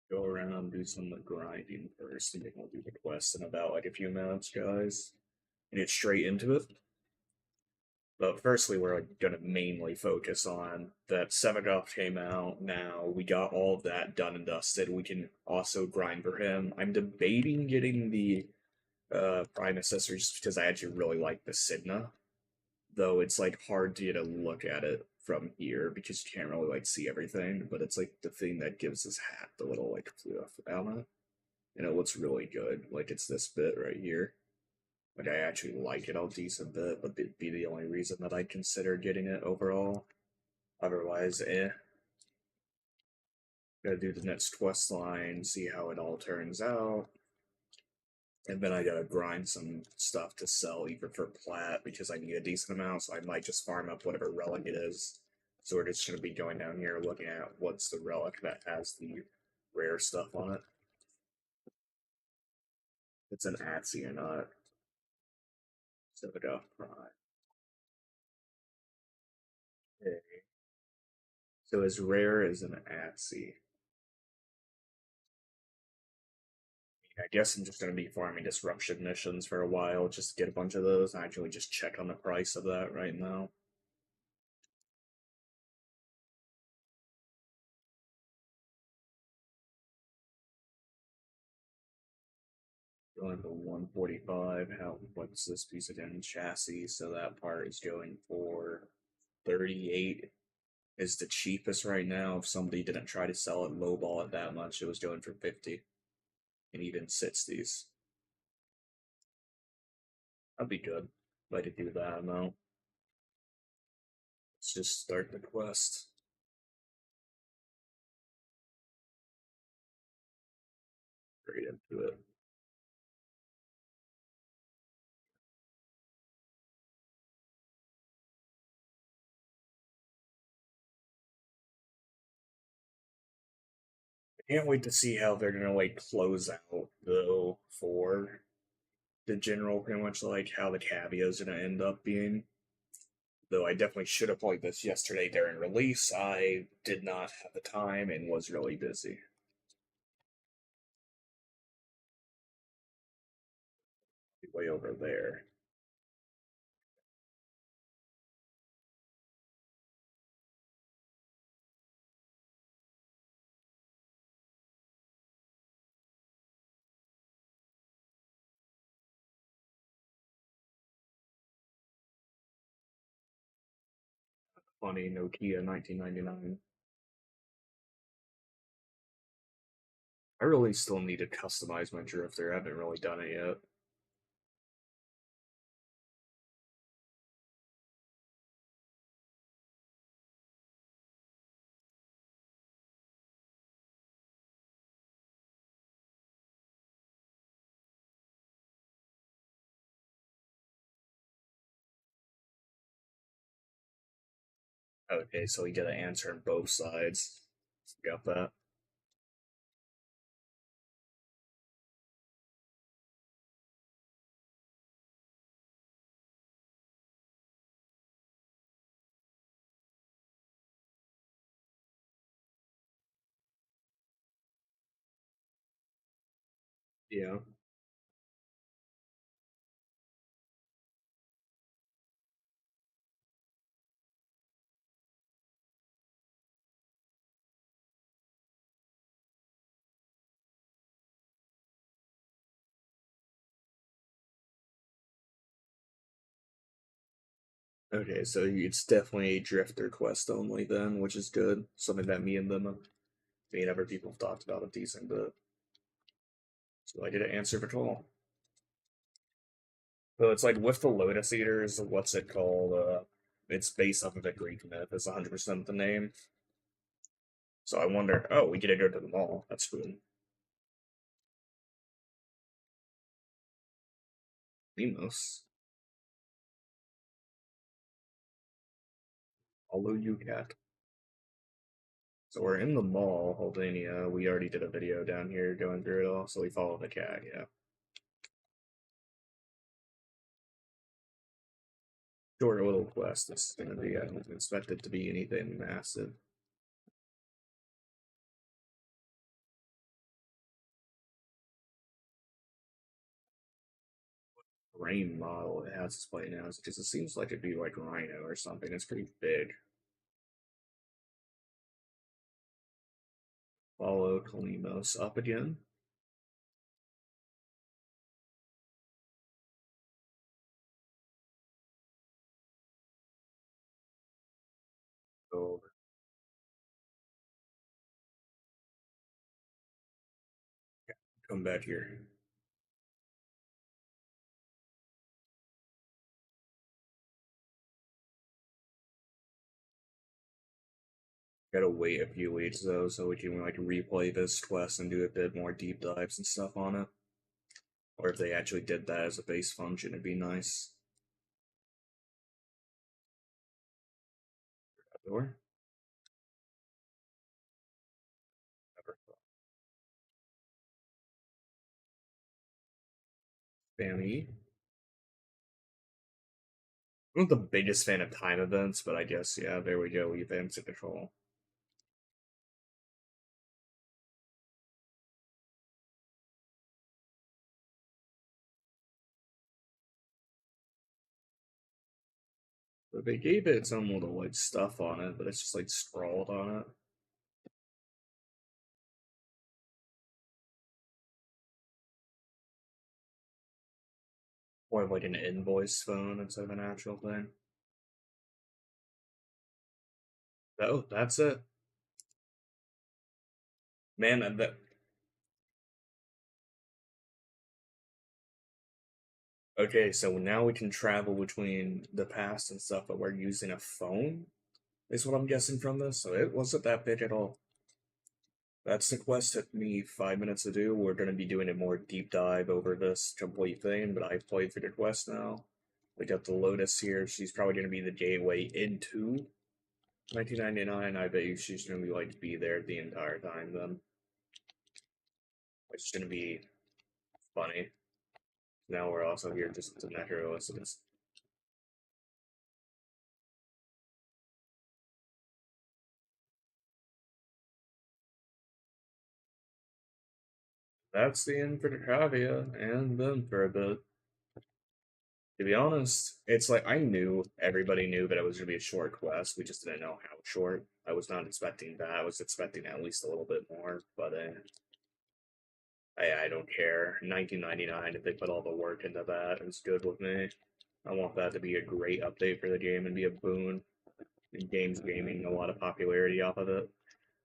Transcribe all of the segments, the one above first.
Go around, do some grinding first, and then we'll do the quest in about like a few minutes, guys. And get straight into it. But firstly, we're gonna mainly focus on that Sevagoth came out now. We got all of that done and dusted. We can also grind for him. I'm debating getting the Prime accessories because I actually really like the Sidna. Though it's like hard to get a look at it from here because you can't really like see everything, but it's like the thing that gives his hat the little like fluff on it. And it looks really good. Like it's this bit right here. Like I actually like it a decent bit, but it'd be the only reason that I'd consider getting it overall. Otherwise, eh. Gotta do the next quest line, see how it all turns out. And then I gotta grind some stuff to sell even for plat because I need a decent amount, so I might just farm up whatever relic it is. So we're just gonna be going down here looking at what's the relic that has the rare stuff on it. If it's an Atsy or not. So we go. Okay. So as rare as an Atsy. I guess I'm just going to be farming disruption missions for a while, just to get a bunch of those. I actually just check on the price of that right now. Going for 145. What's this piece again? Chassis. So that part is going for 38. Is the cheapest right now. If somebody didn't try to sell it lowball it that much, it was going for 50 and even 60s. That'd be good. If I could do that amount. Let's just start the quest. Straight into it. I can't wait to see how they're gonna like close out though for the general, pretty much like how the caveos are gonna end up being. Though I definitely should have played this yesterday during release, I did not have the time and was really busy. Way over there. Funny Nokia 1999. I really still need to customize my drifter. I haven't really done it yet. Okay, so we get an answer on both sides. Got that. Yeah. Okay, so it's definitely a drifter quest only then, which is good. Something that me and other people have talked about a decent bit. So I get an answer for 12. So it's like with the Lotus Eaters, what's it called? It's based off of a Greek myth. It's 100% the name. So I wonder. Oh, we get to go to the mall. That's cool. Nemos. Follow you, cat. So we're in the mall, Holdania. We already did a video down here going through it all, so we follow the cat, yeah. Short little quest. It's gonna be, I don't expect it to be anything massive. Warframe model it has displayed now because it seems like it'd be like Rhino or something. It's pretty big. Follow Kalimos up again. Go over. Come back here. Gotta wait a few weeks though, so we can like replay this quest and do a bit more deep dives and stuff on it. Or if they actually did that as a base function, it'd be nice. Door. Spammy. I'm not the biggest fan of time events, but I guess yeah, there we go. Events in control. But they gave it its own little like stuff on it, but it's just like scrawled on it. Or like an invoice phone instead of an actual thing. Oh, that's it. Man, that okay, so now we can travel between the past and stuff, but we're using a phone, is what I'm guessing from this. So it wasn't that big at all. That's the quest took me 5 minutes to do. We're going to be doing a more deep dive over this complete thing, but I've played through the quest now. We got the Lotus here. She's probably going to be the gateway into 1999. I bet you she's going to be like be there the entire time then. Which is going to be funny. Now we're also here just to necro-listeners. That's the end for the Cavia, and then for a bit. To be honest, it's like I knew everybody knew that it was going to be a short quest. We just didn't know how short. I was not expecting that. I was expecting at least a little bit more, but I don't care. 1999, if they put all the work into that, it's good with me. I want that to be a great update for the game and be a boon. The game's gaining a lot of popularity off of it.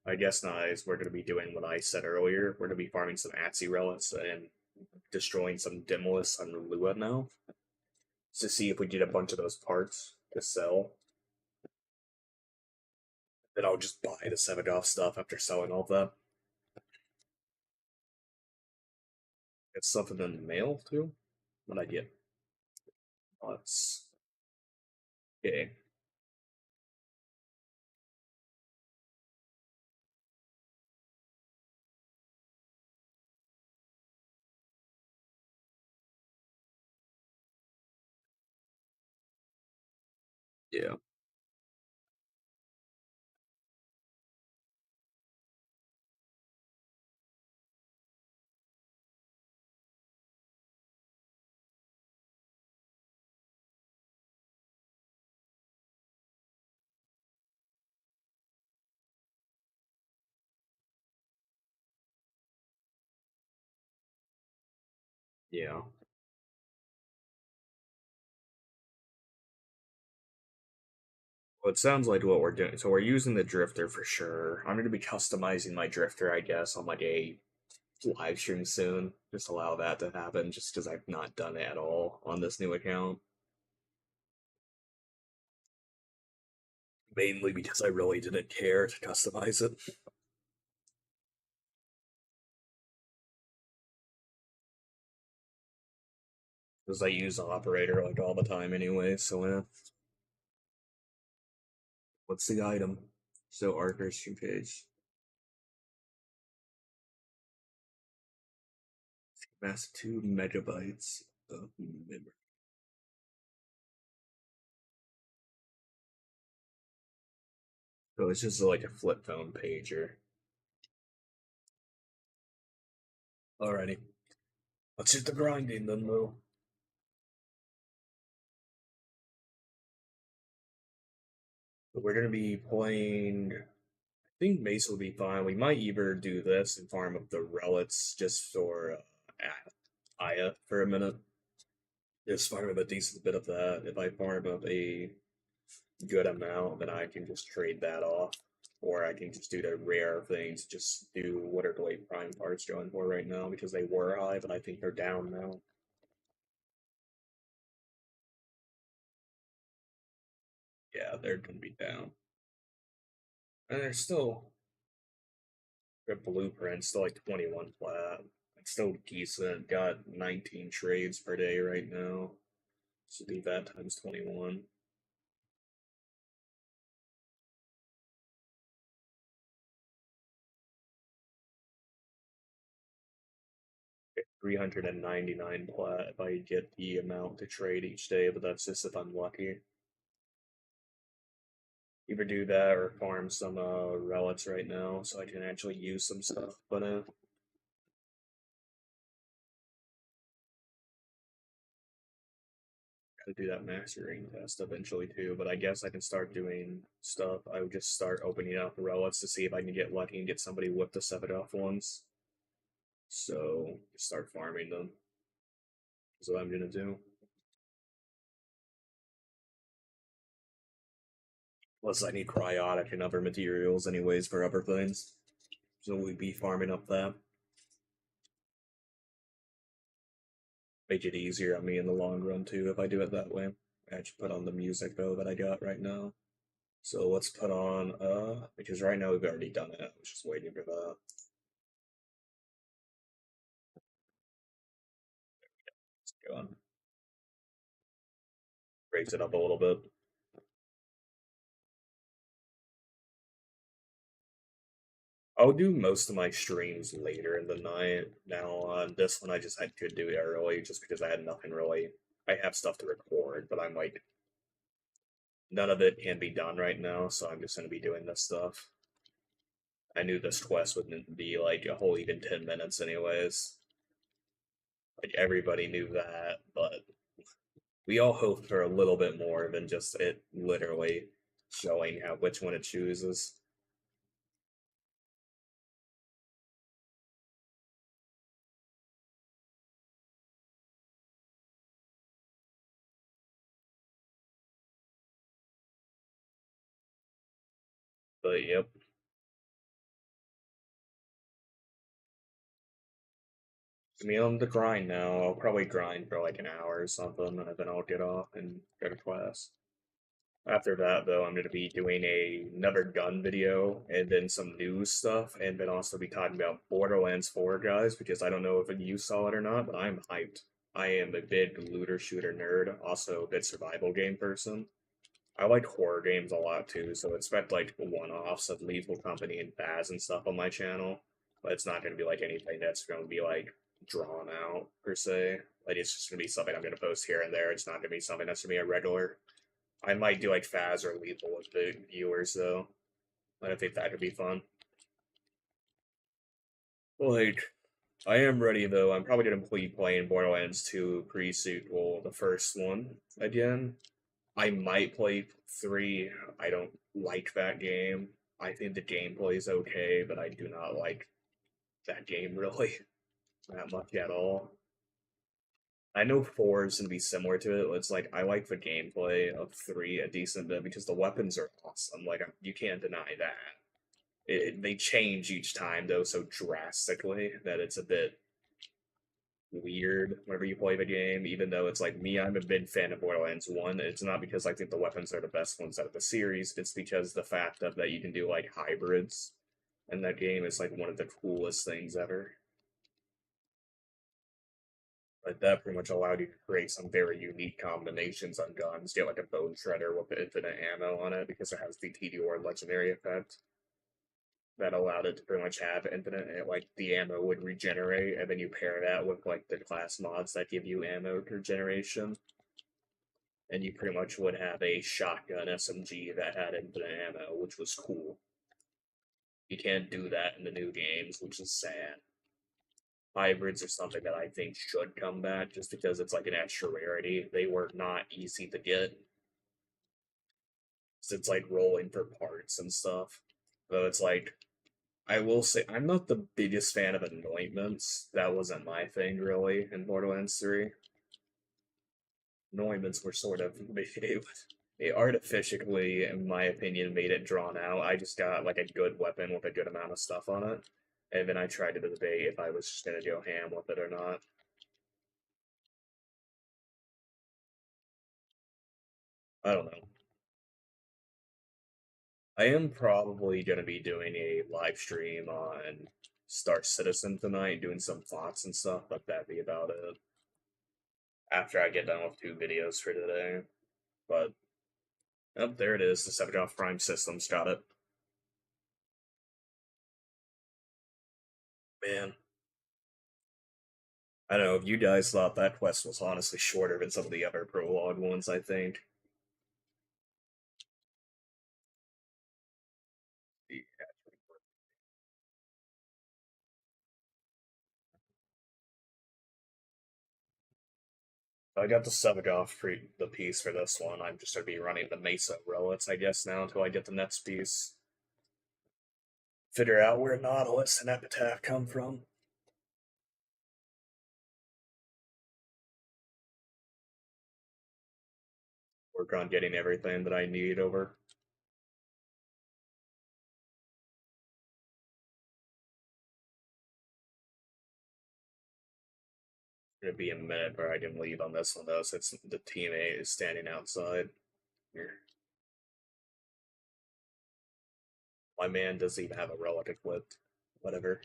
I guess not, is we're going to be doing what I said earlier. We're going to be farming some Atsi relics and destroying some Dimlis on Lua now to see if we get a bunch of those parts to sell. Then I'll just buy the Sevagoth stuff after selling all of that. Get something in the mail too. What I get? Let's okay. Yeah. Yeah. Well, it sounds like what we're doing. So we're using the drifter for sure. I'm going to be customizing my drifter, I guess, on like a live stream soon. Just allow that to happen, just because I've not done it at all on this new account. Mainly because I really didn't care to customize it. Because I use operator like all the time anyway, so yeah. What's the item? So Archer's page. Mass 2 MB of memory. So it's just like a flip phone pager. Alrighty. Let's hit the grinding then, though. But we're gonna be playing. I think Mace will be fine. We might either do this and farm up the relics just for Aya for a minute. Just farm up a decent bit of that. If I farm up a good amount, then I can just trade that off. Or I can just do the rare things, just do what are the late prime parts going for right now because they were high, but I think they're down now. Yeah, they're gonna be down. And they're still the blueprint, still like 21 flat. It's still decent. Got 19 trades per day right now. So do that times 21. 399 plat if I get the amount to trade each day, but that's just if I'm lucky. Either do that or farm some relics right now so I can actually use some stuff. But gotta do that mastering test eventually too. But I guess I can start doing stuff. I would just start opening up relics to see if I can get lucky and get somebody with the 7-off ones. So start farming them. Is what I'm gonna do. Plus, I need cryotic and other materials anyways for other things. So we'd be farming up that. Make it easier on me in the long run too if I do it that way. I should put on the music though that I got right now. So let's put on because right now we've already done it. I was just waiting for that. Let's go on. Raise it up a little bit. I'll do most of my streams later in the night. Now on this one I just had to do it early just because I had nothing really. I have stuff to record, but I'm like none of it can be done right now, so I'm just gonna be doing this stuff. I knew this quest wouldn't be like a whole even 10 minutes anyways. Like everybody knew that, but we all hoped for a little bit more than just it literally showing how which one it chooses. But yep. I mean, on the grind now. I'll probably grind for like an hour or something, and then I'll get off and go to class. After that, though, I'm going to be doing another gun video and then some news stuff, and then also be talking about Borderlands 4, guys, because I don't know if you saw it or not, but I'm hyped. I am a big looter shooter nerd, also a big survival game person. I like horror games a lot too, so expect like one-offs of Lethal Company and Baz and stuff on my channel, but it's not going to be like anything that's going to be like drawn out per se. Like it's just going to be something I'm going to post here and there. It's not going to be something that's going to be a regular. I might do like Faz or Lethal with the viewers though. I think that could be fun. Like, I am ready though. I'm probably gonna be playing Borderlands 2 pre-sequel, the first one again. I might play 3. I don't like that game. I think the gameplay is okay, but I do not like that game really that much at all. I know 4 is gonna be similar to it. It's like I like the gameplay of 3 a decent bit because the weapons are awesome. Like you can't deny that. They change each time though so drastically that it's a bit weird whenever you play the game. Even though it's like me, I'm a big fan of Borderlands 1. It's not because I think the weapons are the best ones out of the series. It's because the fact of that you can do like hybrids in that game is like one of the coolest things ever. Like that pretty much allowed you to create some very unique combinations on guns. Get like a bone shredder with infinite ammo on it because it has the TDR legendary effect that allowed it to pretty much have infinite, like the ammo would regenerate, and then you pair that with like the class mods that give you ammo regeneration, and you pretty much would have a shotgun SMG that had infinite ammo, which was cool. You can't do that in the new games, which is sad. Hybrids are something that I think should come back just because it's like an extra rarity. They were not easy to get. So it's like rolling for parts and stuff. So it's like I will say I'm not the biggest fan of anointments. That wasn't my thing really in Borderlands 3. Anointments were sort of they artificially, in my opinion, made it drawn out. I just got like a good weapon with a good amount of stuff on it, and then I tried to debate if I was just gonna go ham with it or not. I don't know. I am probably gonna be doing a live stream on Star Citizen tonight, doing some thoughts and stuff, but that'd be about it. After I get done with 2 videos for today. But oh, there it is. The 7 Prime Systems got it. Man, I don't know if you guys thought that quest was honestly shorter than some of the other prologue ones, I think. I got the Sevagoth the piece for this one. I'm just gonna be running the Mesa relics, I guess, now until I get the next piece. Figure out where Nautilus and Epitaph come from. Work on getting everything that I need over. It'll be a minute where I can leave on this one though, since the teammate is standing outside. Here. My man doesn't even have a relic equipped. Whatever.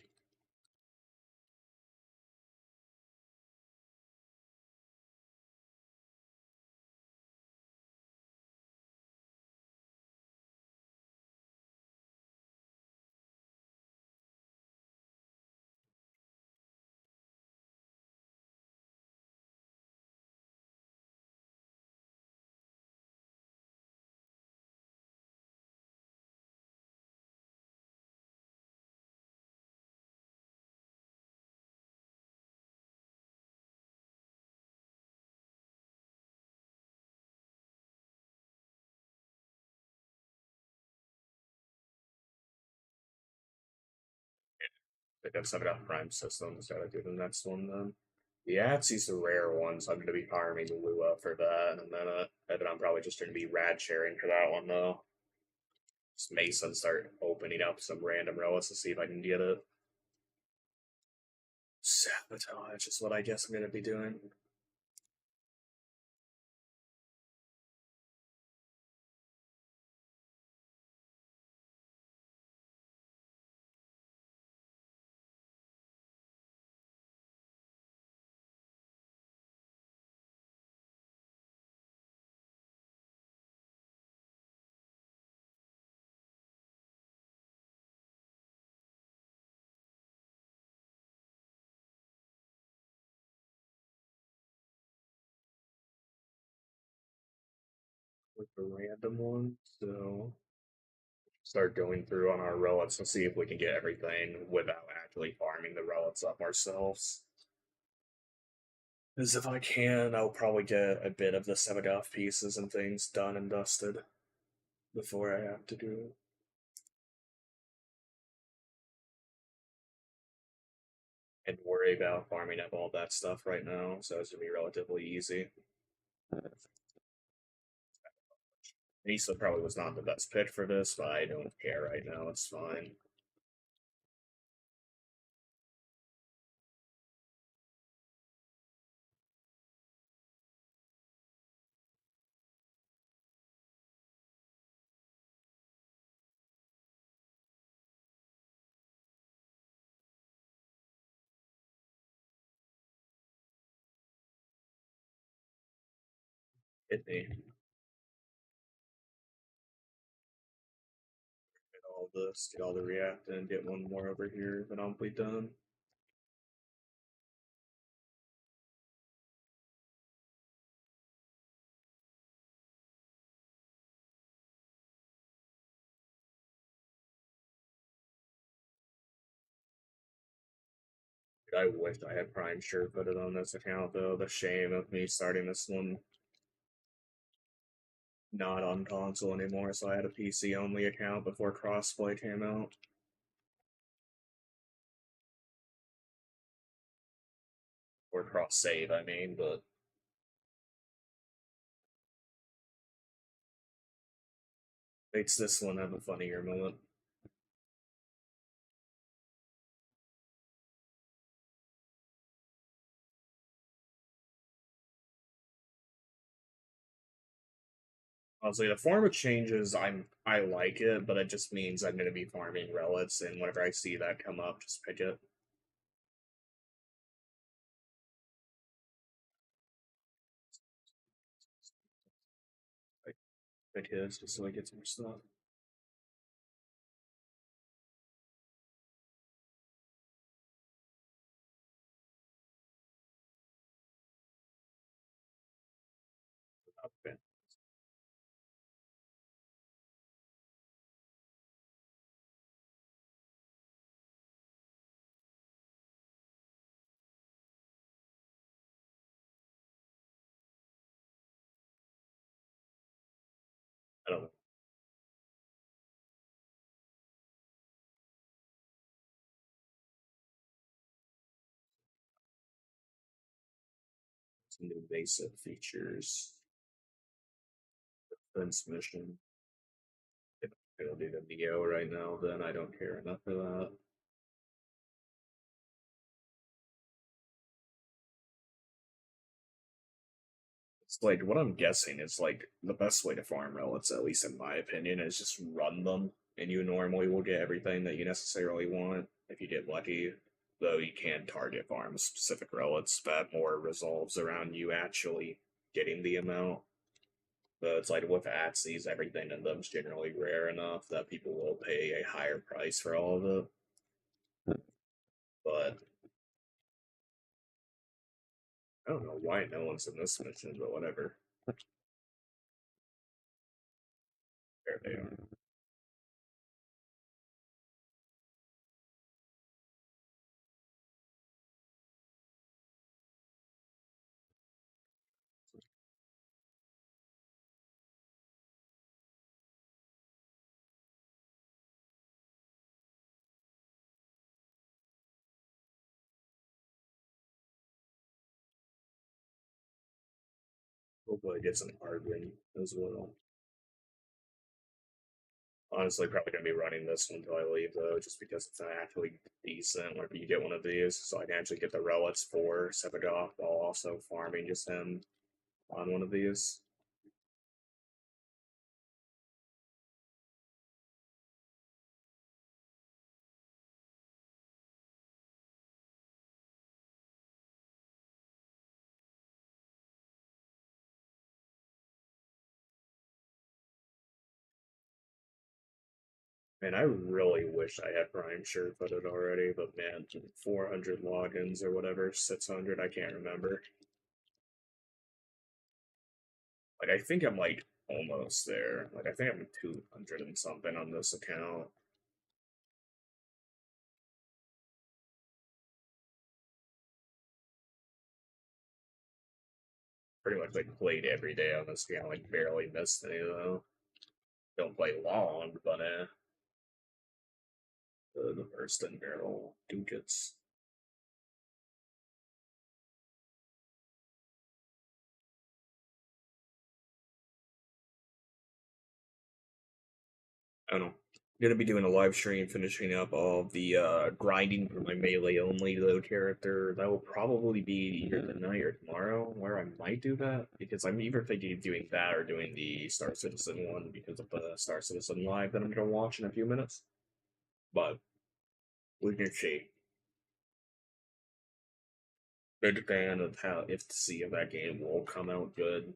Pick up some of that prime systems. Gotta do the next one then. The Atsy's the rare ones. I'm gonna be farming Lua for that in a minute. And then I'm probably just gonna be rad sharing for that one though. Just Mason start opening up some random relics to see if I can get it. Sabotage is what I guess I'm gonna be doing. With the random one, so start going through on our relics and see if we can get everything without actually farming the relics up ourselves. Because if I can, I'll probably get a bit of the Sevagoth pieces and things done and dusted before I have to do and worry about farming up all that stuff right now, so it's gonna be relatively easy. Nisa probably was not the best pick for this, but I don't care right now, it's fine. Hit me. Get all this, get all the reactant, get one more over here, then I'll be done. I wish I had Prime Shirt put it on this account though. The shame of me starting this one. not on console anymore, so I had a PC only account before crossplay came out. Or cross save, I mean, but makes this one have a funnier moment. Honestly, the form of changes, I like it, but it just means I'm gonna be farming relics, and whenever I see that come up, just pick it. Like, pick his just so I get some stuff. Okay. I don't know. Some new basic features. Defense mission. If I don't do the Neo right now, then I don't care enough for that. It's like what I'm guessing is like the best way to farm relics, at least in my opinion, is just run them, and you normally will get everything that you necessarily want if you get lucky. Though you can target farm specific relics that more resolves around you actually getting the amount. But it's like with Atsies, everything in them's generally rare enough that people will pay a higher price for all of it. But I don't know why no one's in this mission, but whatever. There they are. Hopefully, get some hard win as well. Honestly, probably gonna be running this one until I leave though, just because it's actually decent. Whenever you get one of these, so I can actually get the relics for Sepagoth while also farming just him on one of these. Man, I really wish I had Prime sure footed already, but man, 400 logins or whatever, 600, I can't remember. Like, I think I'm like almost there. Like, I think I'm 200 and something on this account. Pretty much like played every day on this account, like barely missed any though. Don't play long, but the first and barrel ducats. I don't know. I'm gonna be doing a live stream finishing up all of the grinding for my melee only though character. That will probably be either tonight or tomorrow, where I might do that because I'm either thinking of doing that or doing the Star Citizen one because of the Star Citizen live that I'm gonna watch in a few minutes. But we can see. Big fan of how if to see if that game will come out good.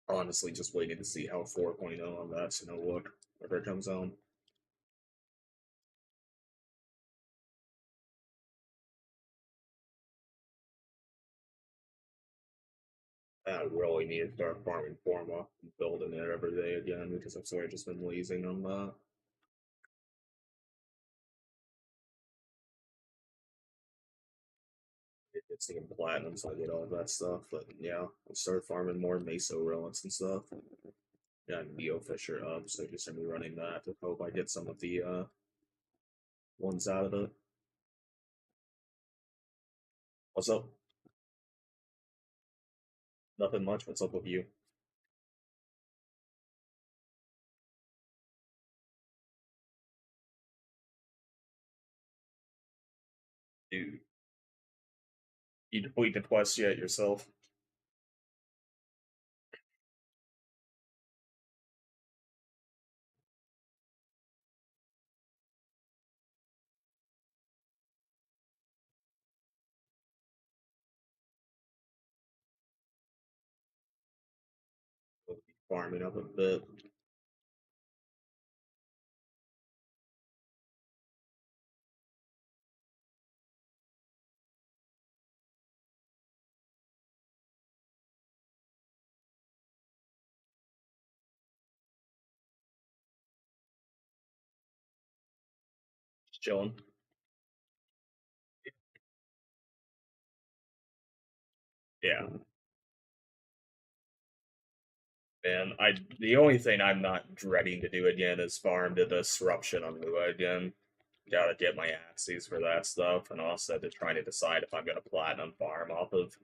Honestly, just waiting to see how 4.0 on that's gonna look whenever it comes out. I really need to start farming forma and building it every day again because I've sort of just been lazing on that. It's the platinum, so I get all that stuff. But yeah, I started farming more meso relics and stuff. Yeah, Neo Fisher up, so just gonna be running that to hope I get some of the ones out of it. What's up? Nothing much. What's up with you? Dude, you complete the quest yet yourself? We'll be farming up a bit. Just chilling. Yeah, man. The only thing I'm not dreading to do again is farm to disruption on Lua again. Gotta get my axes for that stuff, and also to trying to decide if I'm gonna platinum farm off of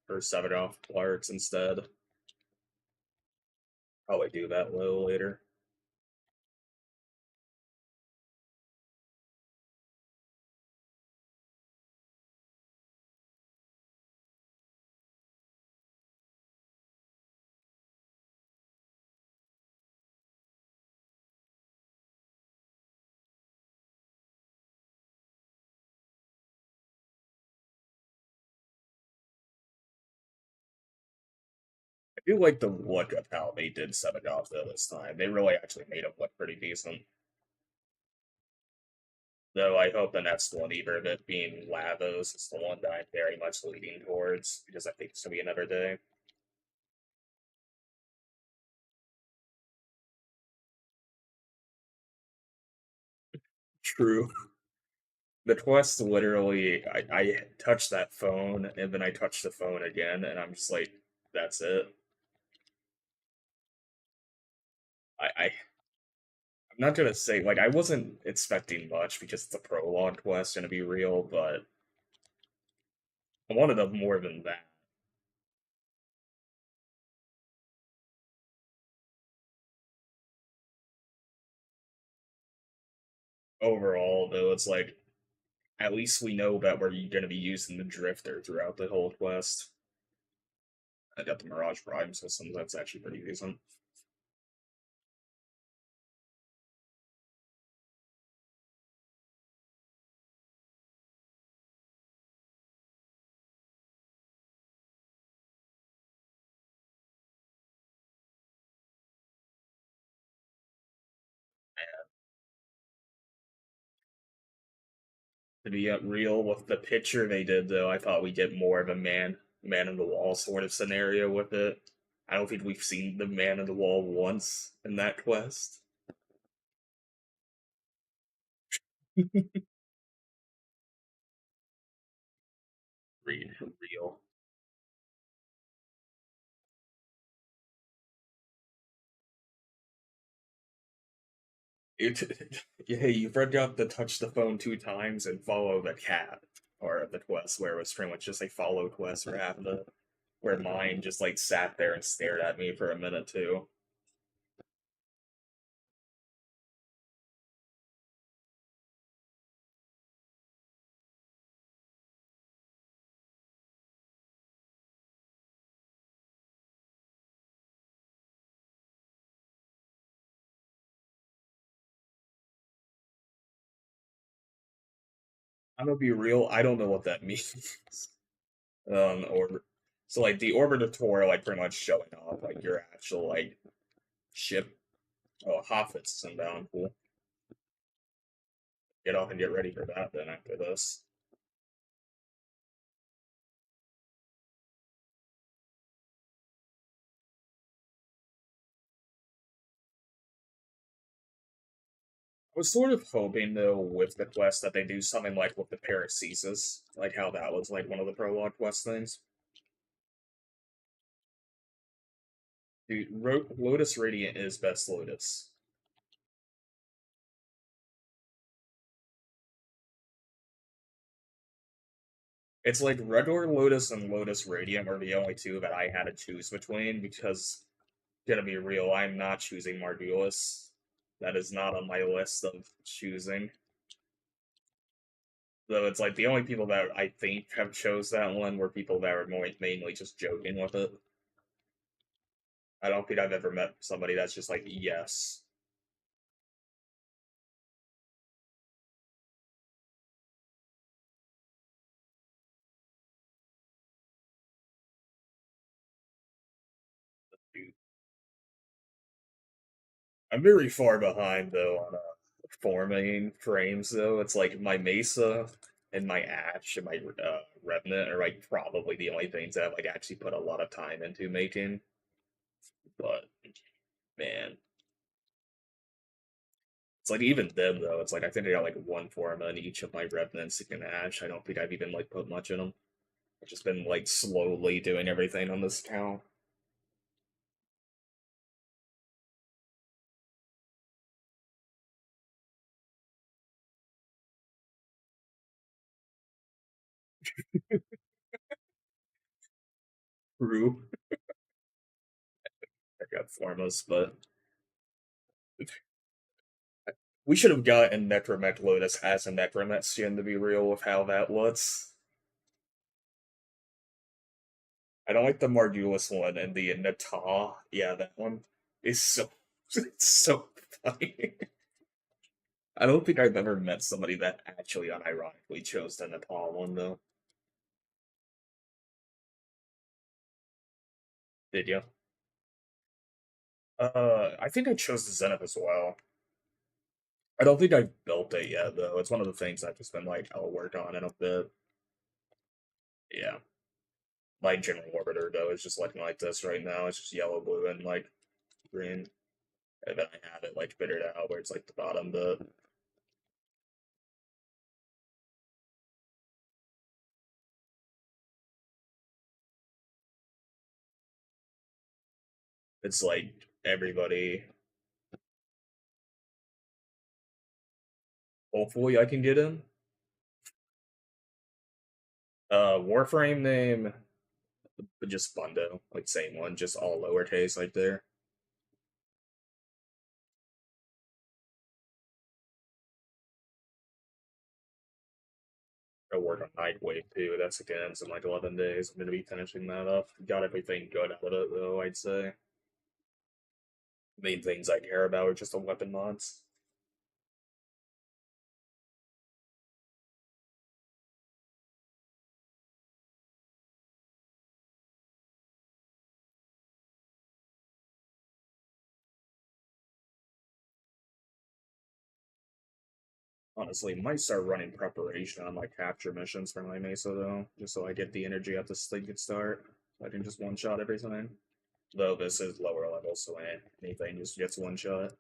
her 7 off Clarks instead. Probably do that a little later. I do like the look of how they did 7 off though this time. They really actually made him look pretty decent. Though I hope the next one, either of it being Lavos, is the one that I'm very much leaning towards, because I think it's gonna be another day. True. The quest literally, I touched that phone, and then I touched the phone again, and I'm just like, that's it. I'm not gonna say like I wasn't expecting much because it's a prologue quest, gonna be real, but I wanted a more than that. Overall, though, it's like at least we know that we're gonna be using the drifter throughout the whole quest. I got the Mirage Prime system, that's actually pretty decent. To be real with the picture they did, though, I thought we'd get more of a man in the wall sort of scenario with it. I don't think we've seen the man in the wall once in that quest. Real. It, hey, you forgot to touch the phone 2 times and follow the cat or the quest where it was pretty much just a follow quest or half of it, where mine just like sat there and stared at me for a minute too. I'm gonna be real, I don't know what that means. Or so like the orbiter tour like pretty much showing off like your actual like ship. Oh, Hoffit's is inbound. Cool. Get off and get ready for that then after this. I was sort of hoping though with the quest that they do something like with the Paracesis, like how that was like one of the prologue quest things. Dude, Lotus Radiant is best Lotus. It's like regular Lotus and Lotus Radiant are the only two that I had to choose between because, gonna be real, I'm not choosing Margulis. That is not on my list of choosing. Though it's like the only people that I think have chose that one were people that were more mainly just joking with it. I don't think I've ever met somebody that's just like, yes. I'm very far behind though on forming frames though. It's like my Mesa and my Ash and my Revenant are like probably the only things that I've like actually put a lot of time into making. But man, it's like even them though. It's like I think I got like one form on each of my Revenants and Ash. I don't think I've even like put much in them. I've just been like slowly doing everything on this account. True. I got Formas, but we should have gotten Necromech Lotus as a Necromech skin to be real with how that looks. I don't like the Margulis one and the Nata. Yeah, that one is so it's so funny. I don't think I've ever met somebody that actually unironically chose the Nata one though. Did you? I think I chose the Zenith as well. I don't think I've built it yet though. It's one of the things I've just been like, I'll work on in a bit. Yeah. My general orbiter though is just looking like this right now. It's just yellow, blue, and like green. And then I have it like bittered out where it's like the bottom bit. It's like everybody. Hopefully, I can get in. Warframe name, just Bundo, like same one, just all lowercase like there. I work on Nightwave too. That's again in like 11 days. I'm gonna be finishing that up. Got everything good out of it though. I'd say main things I care about are just the weapon mods. Honestly, might start running preparation on like capture missions for my Mesa though, just so I get the energy at the thing could start. So I can just one shot everything. Though this is lower level, so anything just gets one shot.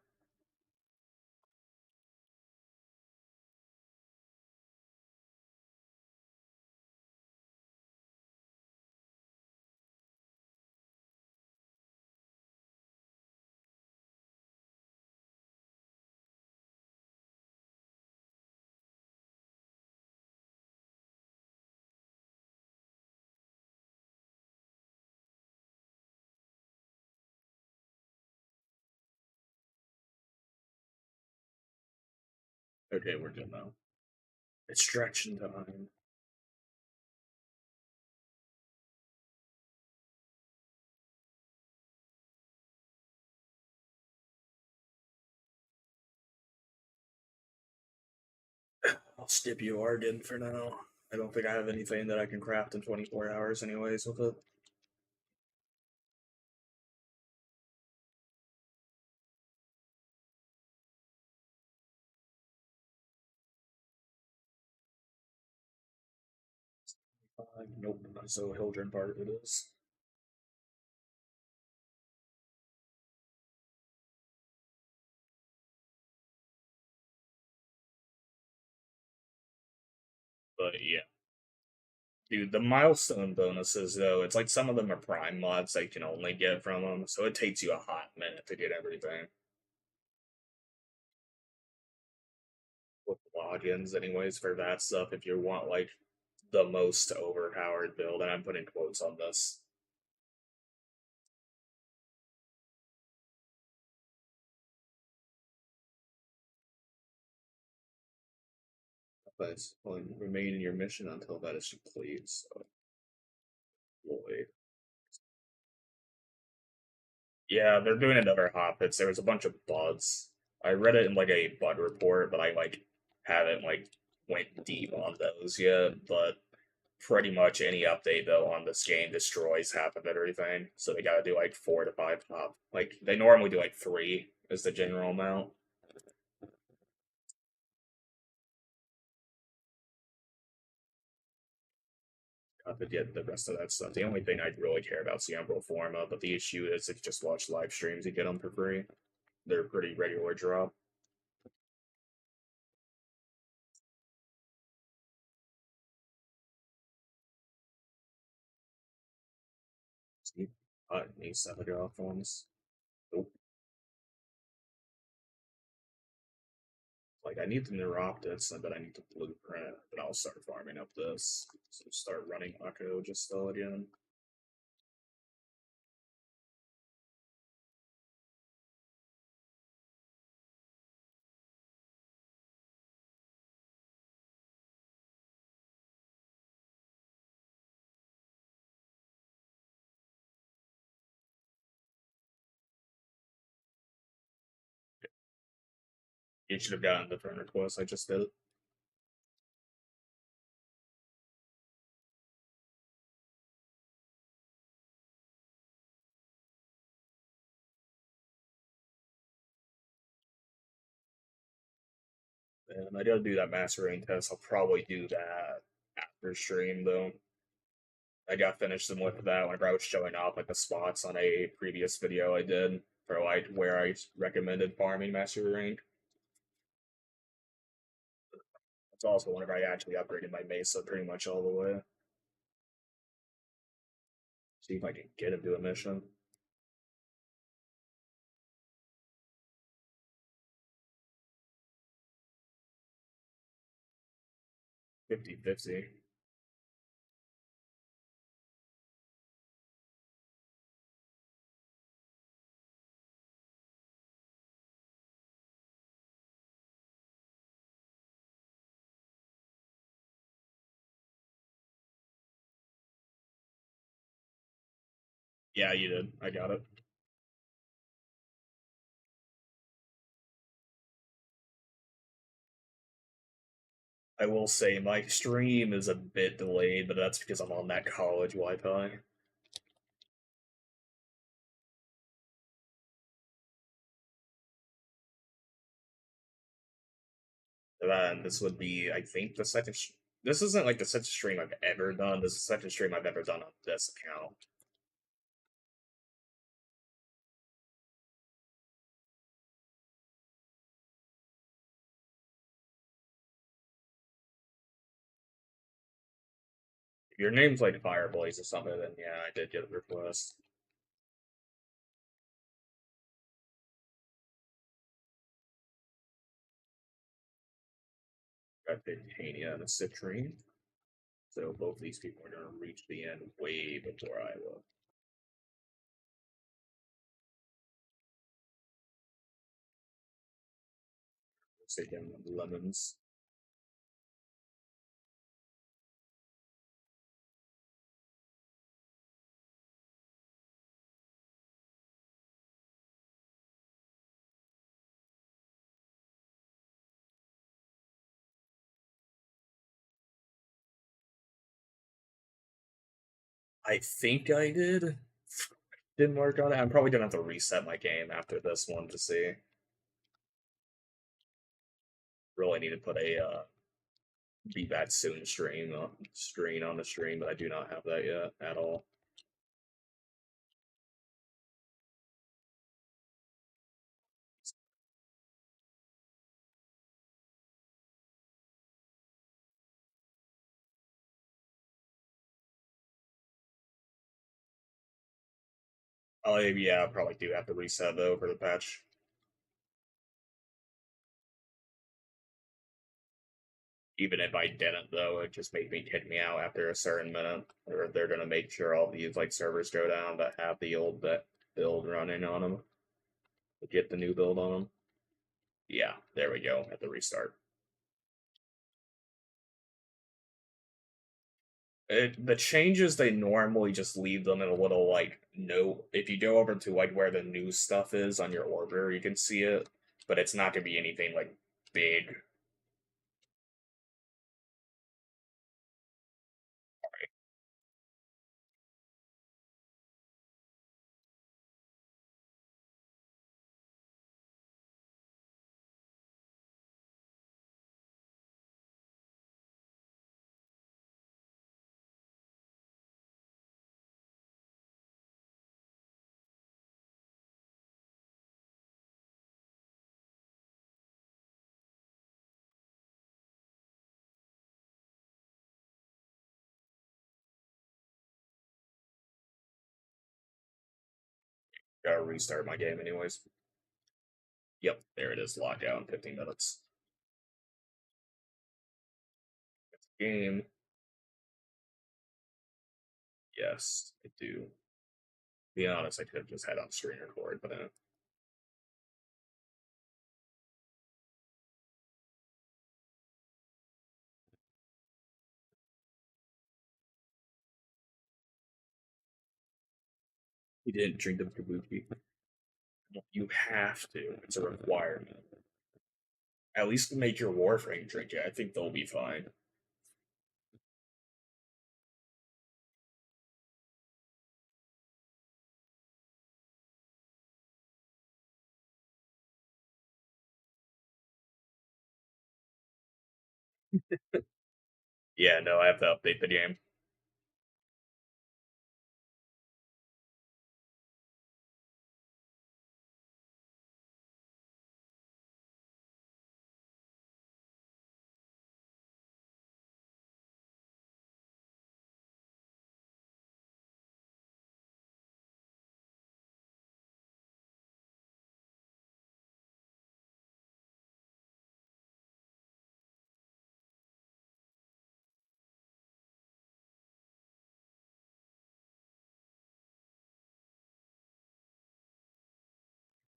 Okay, we're good now. Extraction time. I'll skip you Arden for now. I don't think I have anything that I can craft in 24 hours, anyways, with it. Nope, so Hildren part of it is. But yeah. Dude, the milestone bonuses though, it's like some of them are prime mods that you can only get from them, so it takes you a hot minute to get everything. With logins, anyways, for that stuff, if you want like the most overpowered build, and I'm putting quotes on this. But well, remain in your mission until that is complete. So, boy. Yeah, they're doing another hot fix. There was a bunch of bugs. I read it in like a bug report, but I like haven't like went deep on those yet. But pretty much any update though on this game destroys half of everything. So they gotta do like 4 to 5 hop. Like they normally do like 3 is the general amount. To get the rest of that stuff. The only thing I'd really care about is the Emerald Forma, but the issue is if you just watch live streams, you get them for free. They're pretty regular drop. See, these 7 drop ones. Nope. Like I need the Neuroptics, and then I need the Blueprint, but I'll start farming up this. So start running Akko just still again. You should have gotten the friend request. I just did. And I gotta do that master rank test. I'll probably do that after stream though. I got finished and with that whenever I was showing off like the spots on a previous video I did for like where I recommended farming master rank. That's also whenever I actually upgraded my Mesa pretty much all the way. See if I can get him to a mission. 50-50. Yeah, you did. I got it. I will say my stream is a bit delayed, but that's because I'm on that college Wi-Fi. And this would be, I think, the second. This isn't like the second stream I've ever done. This is the second stream I've ever done on this account. If your name's like Fireblaze or something, then yeah, I did get a request. Got Titania and a Citrine. So both these people are going to reach the end way before I will. Say down lemons. I think I did. Didn't work on it. I'm probably gonna have to reset my game after this one to see. Really need to put a be back soon screen on the stream, but I do not have that yet at all. Oh yeah, I probably do have to reset though for the patch. Even if I didn't, though, it just made me kick me out after a certain minute. Or they're gonna make sure all these like servers go down that have the old build running on them. Get the new build on them. Yeah, there we go at the restart. The changes they normally just leave them in a little like note. If you go over to like where the new stuff is on your order, you can see it, but it's not gonna be anything like big. Gotta restart my game anyways. Yep, there it is, locked out in 15 minutes. Game. Yes, I do. To be honest, I could have just had on screen record, but he didn't drink the kabuki. You have to. It's a requirement. At least make your Warframe drink it. I think they'll be fine. Yeah, no, I have to update the game.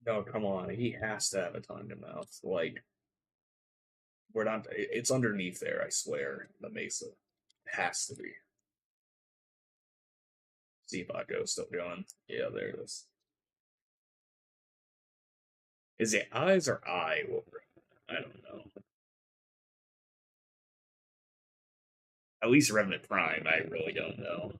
No, come on. He has to have a tongue in mouth. Like, we're not. It's underneath there, I swear. The mesa. It has to be. See if Echo's still going. Yeah, there it is. Is it eyes or eye? I don't know. At least Revenant Prime, I really don't know.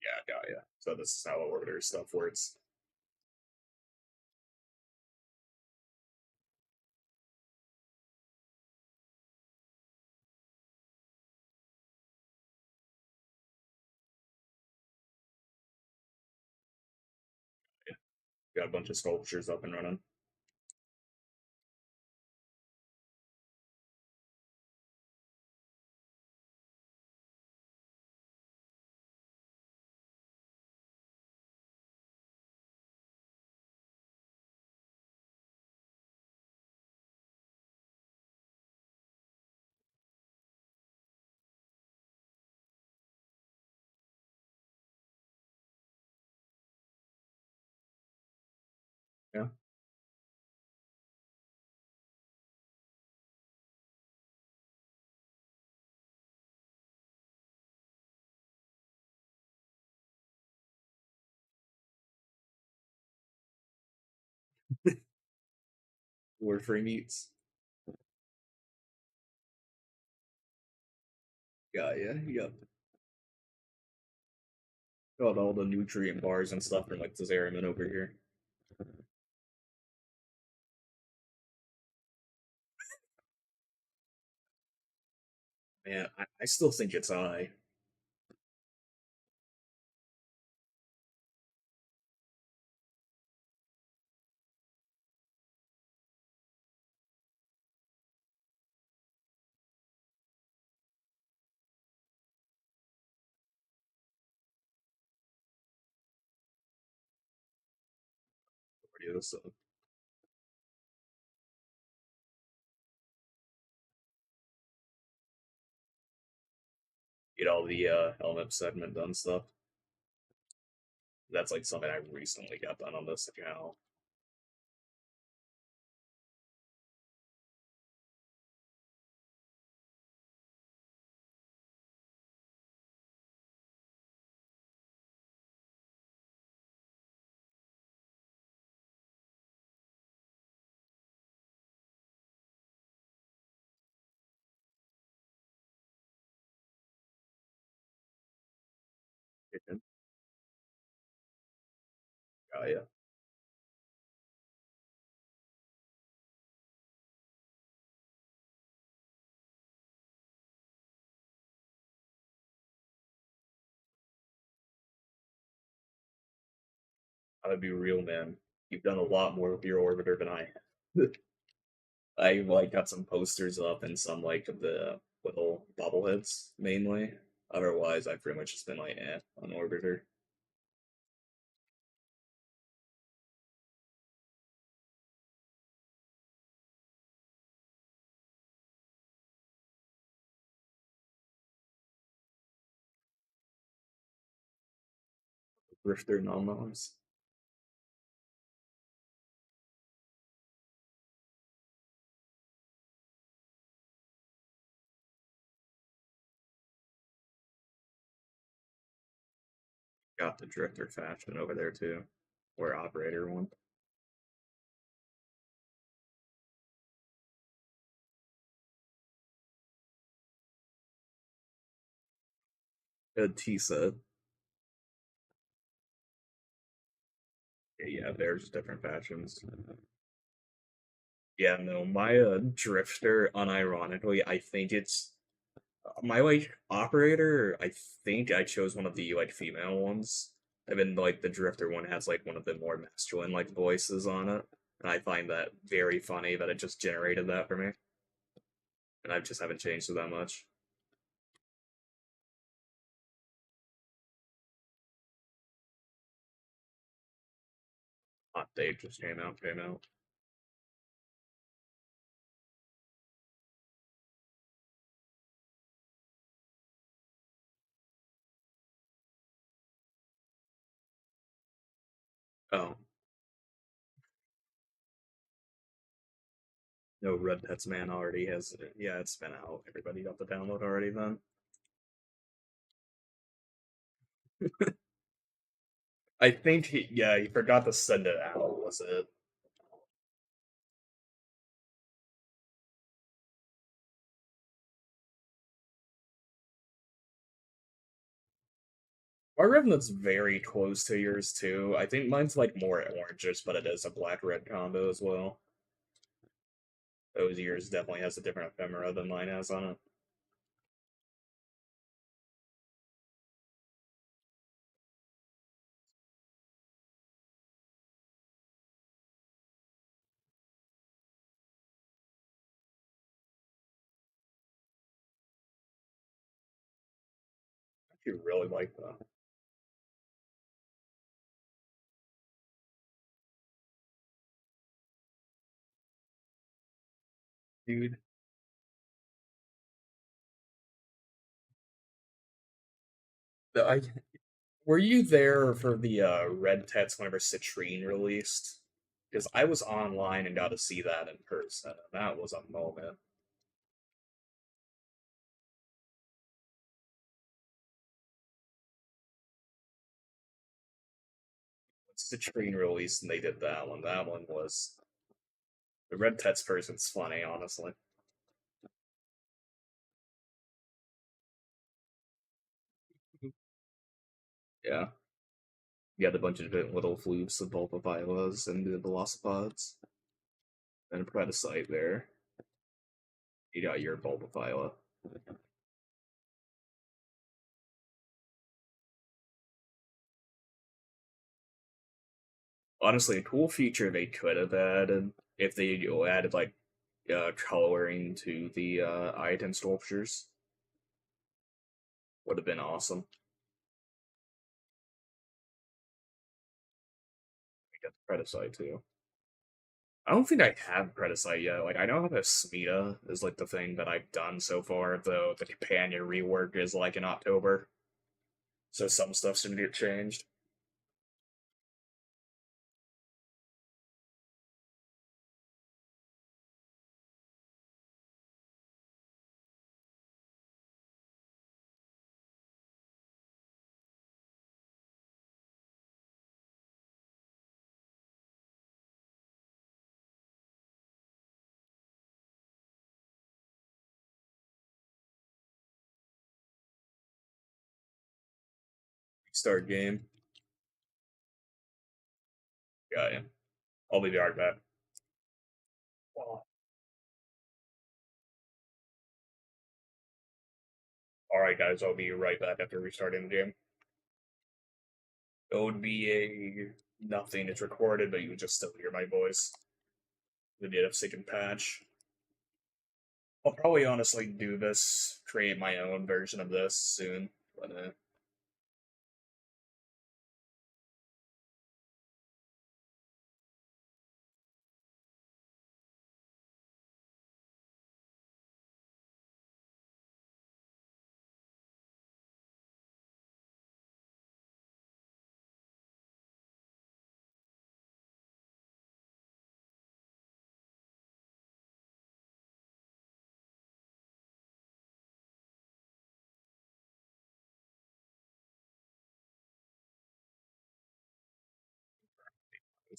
Yeah, got ya. So this is how order stuff works. Got a bunch of sculptures up and running. Yeah. Warframe eats. Yeah. Yep. Got all the nutrient bars and stuff from like the Zariman over here. Man, I still think it's I. too, so get all the element segment done stuff. That's like something I recently got done on this account. Oh yeah, I'd be real, man. You've done a lot more with your orbiter than I have. I like got some posters up and some like of the little bobbleheads mainly. Otherwise, I've pretty much just been like on orbiter. Drifter normals. Got the drifter faction over there too, or operator one. A T set. Yeah, there's different factions. Yeah, no, my drifter, unironically, I think it's my like operator. I think I chose one of the like female ones. I've been like the drifter one has like one of the more masculine like voices on it, and I find that very funny that it just generated that for me, and I just haven't changed it that much. Hot date just came out. Came out. Oh no, Red Pets Man already has it. Yeah, it's been out. Everybody got the download already then. I think he forgot to send it out. Was it? My Revenant's very close to yours too. I think mine's like more oranges, but it is a black red combo as well. Those yours definitely has a different ephemera than mine has on it. I actually really like that. Dude, I were you there for the Red Tets whenever Citrine released? Because I was online and got to see that in person. And that was a moment. When Citrine released and they did that one. That one was the Red Tets person's funny, honestly. Yeah. You got a bunch of different little flutes of Bulbaphylas and the Velocipods. And put a site there. You got your Bulbaphyla. Honestly, a cool feature they could have added if they added like coloring to the item sculptures would have been awesome. We got the credit side too. I don't think I have Predacite yet. Like I know how the Smita is like the thing that I've done so far, though the companion rework is like in October. So some stuff's gonna get changed. Start game. Yeah. I'll be right back. Alright guys, I'll be right back after restarting the game. It would be a nothing, it's recorded, but you would just still hear my voice. The data sync patch. I'll probably honestly do this, create my own version of this soon. But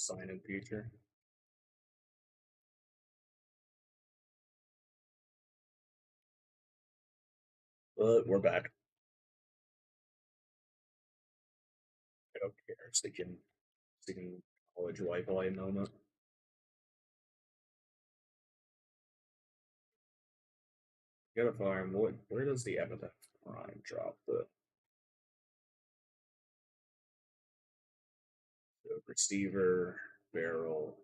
sign in future. But we're back. I don't care. Sticking college Wi-Fi moment. Gotta find what? Where does the epithet prime drop the receiver barrel?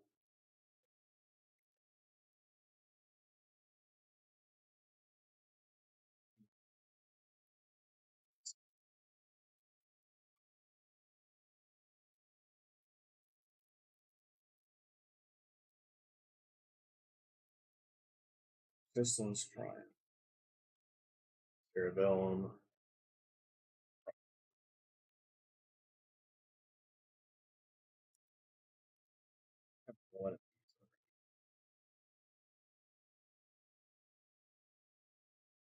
Systems prime. Cerebellum. What?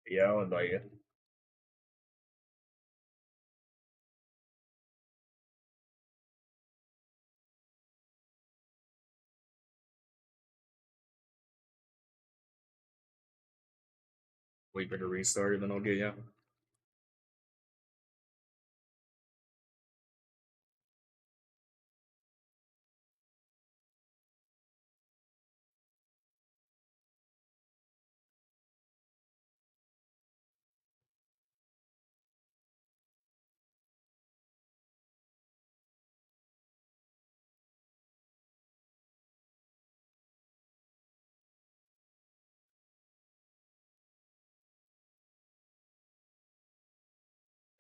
Yeah, I'll invite you. Wait for it to restart, and then I'll get you.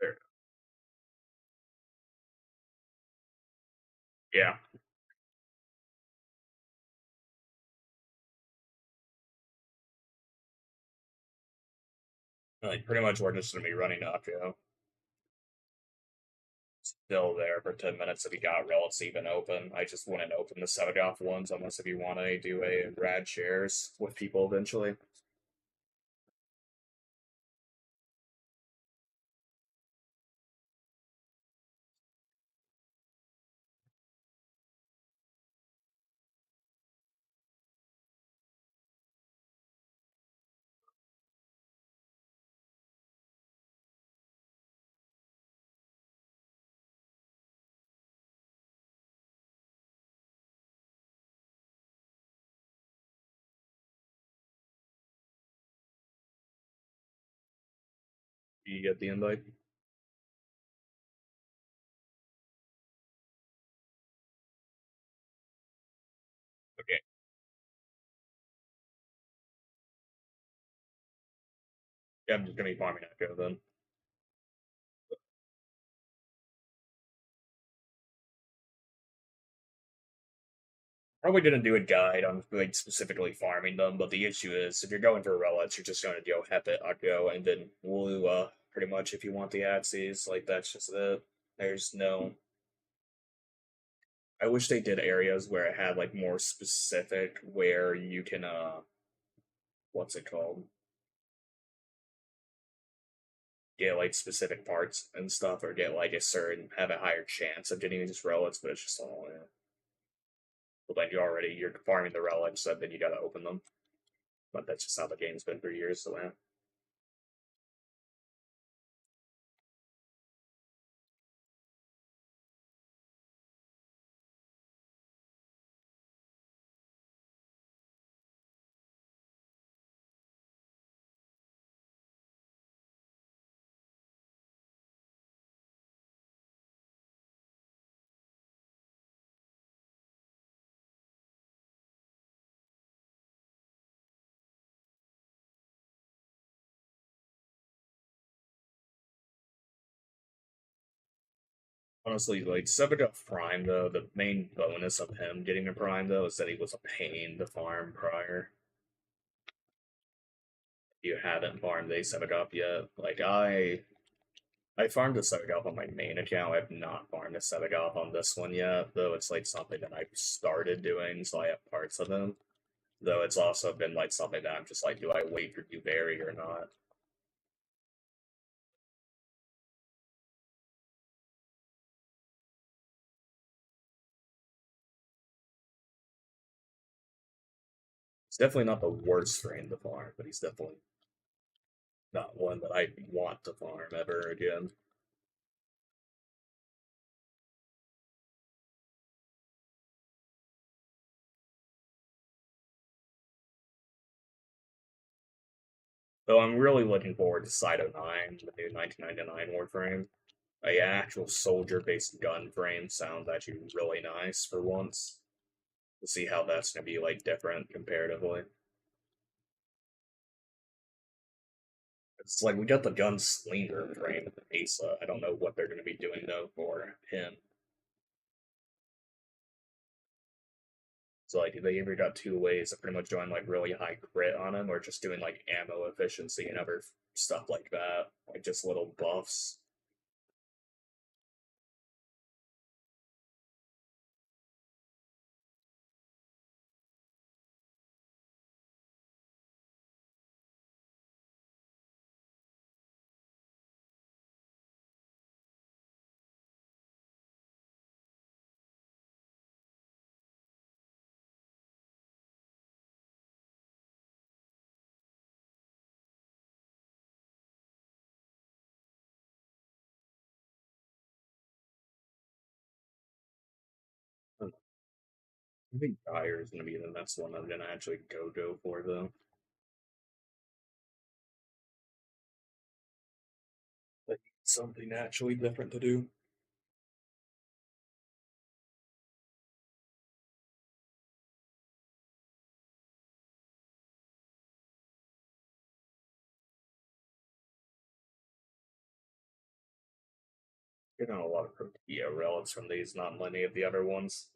There. Yeah. Like pretty much we're just gonna be running up, you know. Still there for 10 minutes if you got relics even open. I just wouldn't open the Sevagoth ones unless if you want to do a rad shares with people eventually. You get the invite? Okay. Yeah, I'm just gonna be farming Echo then. Probably didn't do a guide on like specifically farming them, but the issue is if you're going for relics, you're just going to go Hepit, Akko, and then Wulua pretty much if you want the axes. Like that's just it. There's no. I wish they did areas where it had like more specific where you can what's it called? Get like specific parts and stuff, or get like a certain have a higher chance of getting these relics, but it's just all yeah. But then you're farming the relics, and then you gotta open them. But that's just how the game's been for years, so yeah. Honestly, like Sebagoth Prime though, the main bonus of him getting a Prime though is that he was a pain to farm prior. You haven't farmed a Sebagoth yet. Like I farmed a Sebagoth on my main account. I have not farmed a Sebagoth on this one yet, though it's like something that I've started doing, so I have parts of him. Though it's also been like something that I'm just like, do I wait for Dewberry or not? It's definitely not the worst strain to farm, but he's definitely not one that I want to farm ever again. Though I'm really looking forward to Cyto 9, the new 1999 Warframe. A actual soldier-based gun frame sounds actually really nice for once. To see how that's gonna be like different comparatively. It's like we got the gunslinger frame in the Mesa. I don't know what they're gonna be doing though for him. So like they either got two ways of pretty much doing like really high crit on him, or just doing like ammo efficiency and other stuff like that, like just little buffs. I think Dire is gonna be the next one I'm gonna actually go for though. Like something actually different to do. Getting a lot of Protea relics from these, not many of the other ones.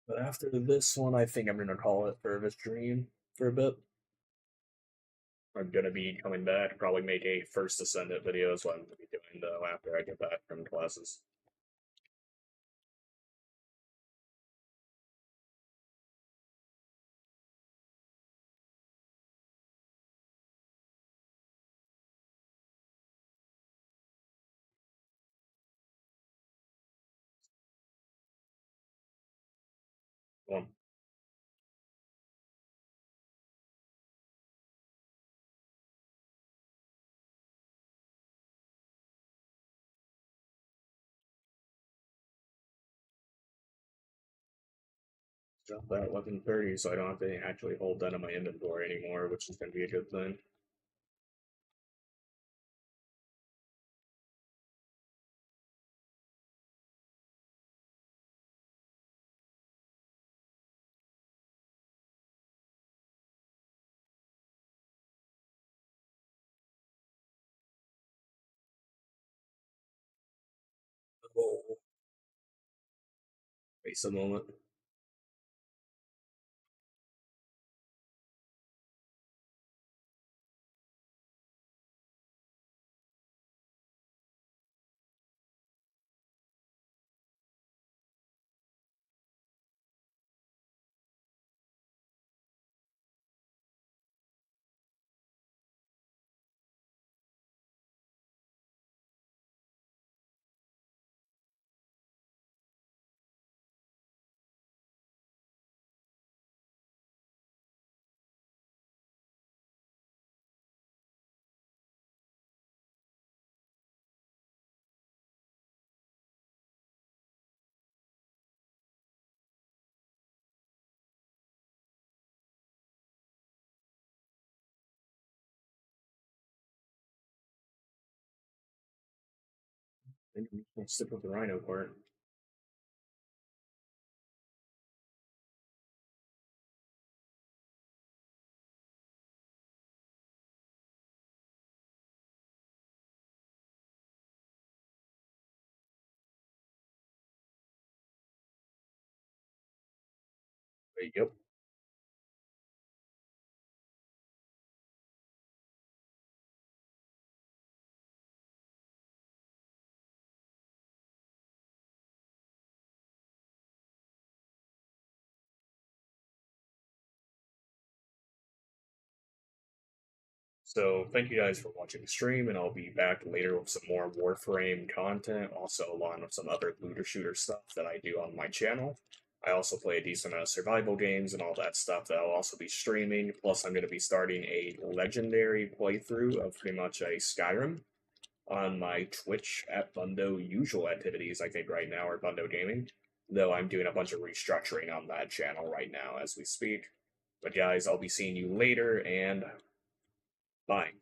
But after this one, I think I'm gonna call it Furthest Dream for a bit. I'm gonna be coming back, probably make a first Ascendant video is what I'm gonna be doing though after I get back from classes. Well, Drop that 1130 so I don't have to actually hold that in my inventory anymore, which is going to be a good thing. Oh, wait a moment. I'll stick with the Rhino part. There you go. So thank you guys for watching the stream, and I'll be back later with some more Warframe content, also along with some other looter shooter stuff that I do on my channel. I also play a decent amount of survival games and all that stuff that I'll also be streaming. Plus, I'm going to be starting a legendary playthrough of pretty much a Skyrim on my Twitch at Bundo Usual Activities, I think right now, or Bundo Gaming. Though I'm doing a bunch of restructuring on that channel right now as we speak. But guys, I'll be seeing you later, and bye.